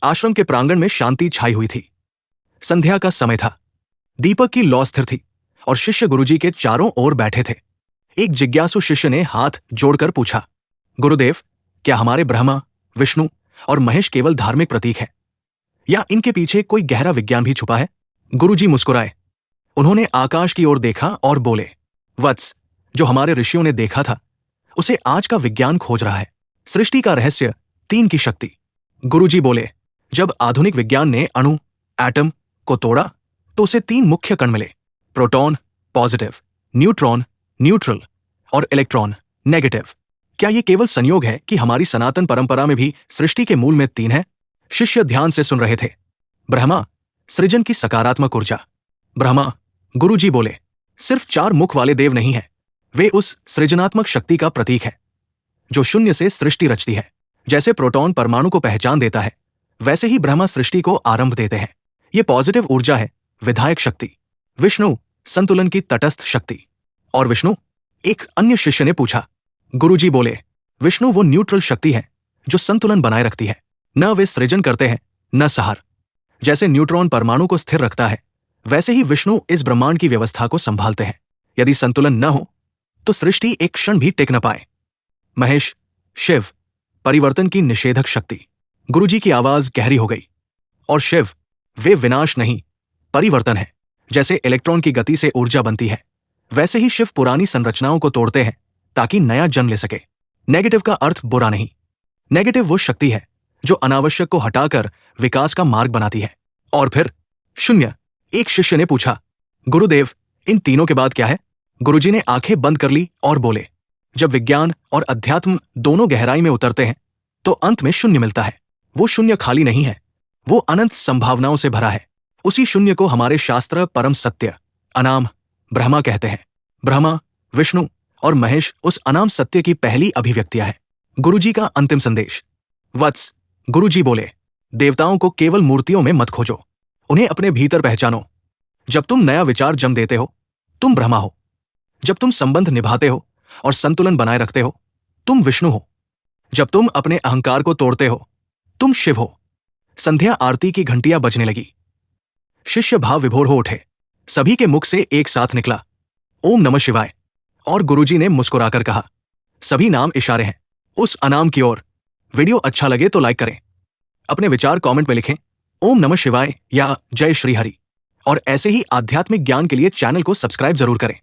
आश्रम के प्रांगण में शांति छाई हुई थी। संध्या का समय था। दीपक की लौ स्थिर थी और शिष्य गुरुजी के चारों ओर बैठे थे। एक जिज्ञासु शिष्य ने हाथ जोड़कर पूछा, गुरुदेव, क्या हमारे ब्रह्मा, विष्णु और महेश केवल धार्मिक प्रतीक है, या इनके पीछे कोई गहरा विज्ञान भी छुपा है? गुरुजी मुस्कुराए। उन्होंने आकाश की ओर देखा और बोले, वत्स, जो हमारे ऋषियों ने देखा था उसे आज का विज्ञान खोज रहा है। सृष्टि का रहस्य, 3 की शक्ति। गुरुजी बोले, जब आधुनिक विज्ञान ने अणु, एटम को तोड़ा तो उसे 3 मुख्य कण मिले, प्रोटॉन पॉजिटिव, न्यूट्रॉन न्यूट्रल और इलेक्ट्रॉन नेगेटिव। क्या यह केवल संयोग है कि हमारी सनातन परंपरा में भी सृष्टि के मूल में 3 है? शिष्य ध्यान से सुन रहे थे। ब्रह्मा, सृजन की सकारात्मक ऊर्जा। ब्रह्मा, गुरुजी बोले, सिर्फ 4 मुख वाले देव नहीं है, वे उस सृजनात्मक शक्ति का प्रतीक है जो शून्य से सृष्टि रचती है। जैसे प्रोटॉन परमाणु को पहचान देता है, वैसे ही ब्रह्मा सृष्टि को आरंभ देते हैं। ये पॉजिटिव ऊर्जा है, विधायक शक्ति। विष्णु, संतुलन की तटस्थ शक्ति। और विष्णु? एक अन्य शिष्य ने पूछा। गुरुजी बोले, विष्णु वो न्यूट्रल शक्ति है जो संतुलन बनाए रखती है। न वे सृजन करते हैं, न संहार। जैसे न्यूट्रॉन परमाणु को स्थिर रखता है, वैसे ही विष्णु इस ब्रह्मांड की व्यवस्था को संभालते हैं। यदि संतुलन न हो तो सृष्टि एक क्षण भी टिक न पाए। महेश, शिव, परिवर्तन की निषेधक शक्ति। गुरुजी की आवाज गहरी हो गई। और शिव, वे विनाश नहीं, परिवर्तन है। जैसे इलेक्ट्रॉन की गति से ऊर्जा बनती है, वैसे ही शिव पुरानी संरचनाओं को तोड़ते हैं ताकि नया जन्म ले सके। नेगेटिव का अर्थ बुरा नहीं। नेगेटिव वो शक्ति है जो अनावश्यक को हटाकर विकास का मार्ग बनाती है। और फिर शून्य। एक शिष्य ने पूछा, गुरुदेव, इन तीनों के बाद क्या है? गुरुजी ने आंखें बंद कर ली और बोले, जब विज्ञान और अध्यात्म दोनों गहराई में उतरते हैं तो अंत में शून्य मिलता है। वो शून्य खाली नहीं है, वो अनंत संभावनाओं से भरा है। उसी शून्य को हमारे शास्त्र परम सत्य, अनाम ब्रह्मा कहते हैं। ब्रह्मा, विष्णु और महेश उस अनाम सत्य की पहली अभिव्यक्तियां हैं। गुरुजी का अंतिम संदेश। वत्स, गुरुजी बोले, देवताओं को केवल मूर्तियों में मत खोजो, उन्हें अपने भीतर पहचानो। जब तुम नया विचार जन्म देते हो, तुम ब्रह्मा हो। जब तुम संबंध निभाते हो और संतुलन बनाए रखते हो, तुम विष्णु हो। जब तुम अपने अहंकार को तोड़ते हो, तुम शिव हो। संध्या आरती की घंटियां बजने लगी। शिष्य भाव विभोर हो उठे। सभी के मुख से एक साथ निकला, ओम नमः शिवाय। और गुरुजी ने मुस्कुराकर कहा, सभी नाम इशारे हैं उस अनाम की ओर। वीडियो अच्छा लगे तो लाइक करें, अपने विचार कमेंट में लिखें, ओम नमः शिवाय या जय श्री हरि। और ऐसे ही आध्यात्मिक ज्ञान के लिए चैनल को सब्सक्राइब जरूर करें।